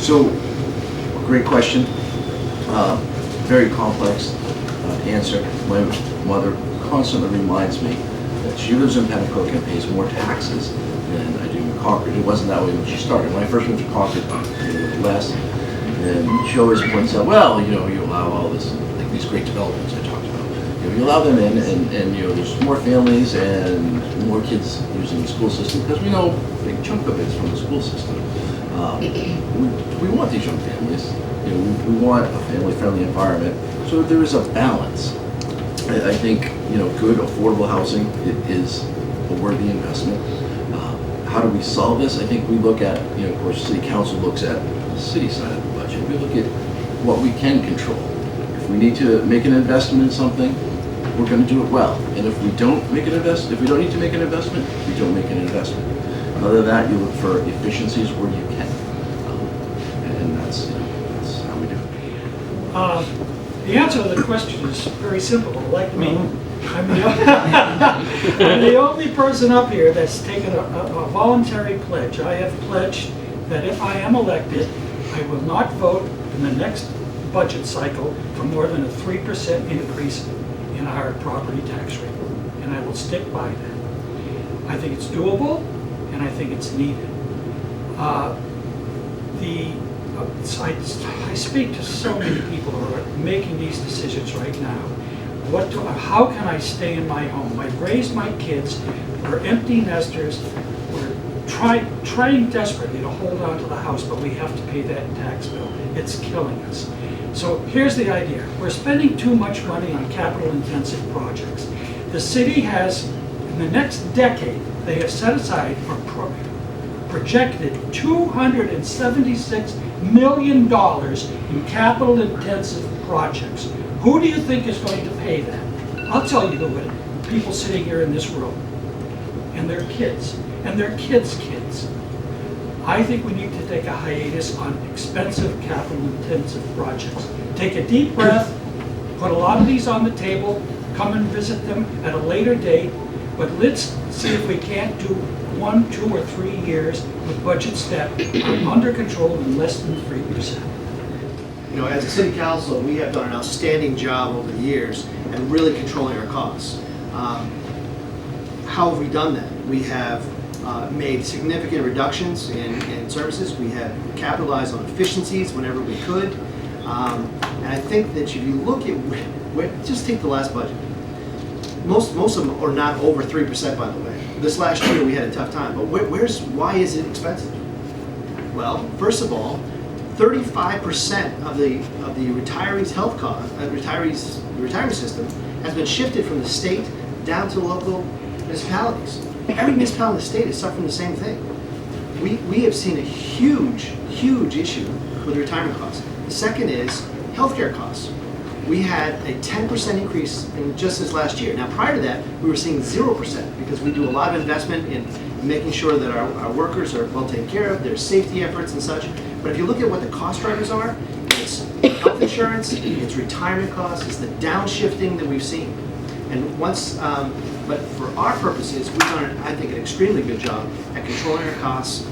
So, great question. Very complex answer. My mother constantly reminds me that she lives in Pennacook and pays more taxes than I do in Concord. It wasn't that way when she started. When I first moved to Concord, it was less. And she always points out, well, you know, you allow all this, like these great developments I talked about. You know, you allow them in, and you know, there's more families and more kids using the school system because we know a big chunk of it's from the school system. We want these young families. You know, we want a family-friendly environment. So there is a balance. I think, you know, good affordable housing is a worthy investment. How do we solve this? I think we look at, you know, of course, City Council looks at the city side of the budget. We look at what we can control. If we need to make an investment in something, we're going to do it well. And if we don't make an investment, if we don't need to make an investment, we don't make an investment. Other than that, you look for efficiencies where you can, and that's, you know, that's how we do it. The answer to the question is very simple. Like me, I'm the only person up here that's taken a voluntary pledge. I have pledged that if I am elected, I will not vote in the next budget cycle for more than a 3% increase in our property tax rate. And I will stick by that. I think it's doable, and I think it's needed. I speak to so many people who are making these decisions right now. How can I stay in my home? I've raised my kids. We're empty nesters. We're trying desperately to hold on to the house, but we have to pay that tax bill. It's killing us. So here's the idea. We're spending too much money on capital-intensive projects. The city has, in the next decade, they have set aside or projected $276 million in capital-intensive projects. Who do you think is going to pay that? I'll tell you who it is. People sitting here in this room, and their kids, and their kids' kids. I think we need to take a hiatus on expensive capital-intensive projects. Take a deep breath, put a lot of these on the table, come and visit them at a later date, but let's see if we can't do 1, 2, or 3 years with budgets that are under control in less than 3%. You know, as a city council, we have done an outstanding job over the years at really controlling our costs. How have we done that? We have made significant reductions in services. We have capitalized on efficiencies whenever we could. And I think that if you look at, just take the last budget. Most of them are not over 3%, by the way. This last year we had a tough time, but why is it expensive? Well, first of all, 35% of the retirees' health cost, retirement system has been shifted from the state down to local municipalities. Every municipality in the state is suffering the same thing. We have seen a huge issue with retirement costs. The second is healthcare costs. We had a 10% increase in just this last year. Now, prior to that, we were seeing 0% because we do a lot of investment in making sure that our workers are well taken care of, their safety efforts and such. But if you look at what the cost drivers are, it's health insurance, it's retirement costs, it's the downshifting that we've seen. And but for our purposes, we've done, I think, an extremely good job at controlling our costs.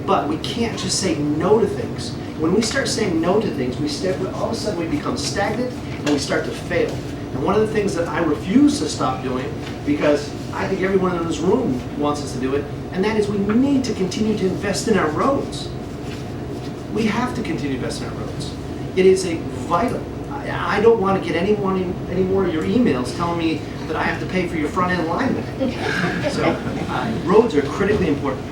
But we can't just say no to things. When we start saying no to things, all of a sudden we become stagnant and we start to fail. And one of the things that I refuse to stop doing, because I think everyone in this room wants us to do it, and that is we need to continue to invest in our roads. We have to continue to invest in our roads. It is a vital. I don't want to get any more of your emails telling me that I have to pay for your front end alignment. So roads are critically important.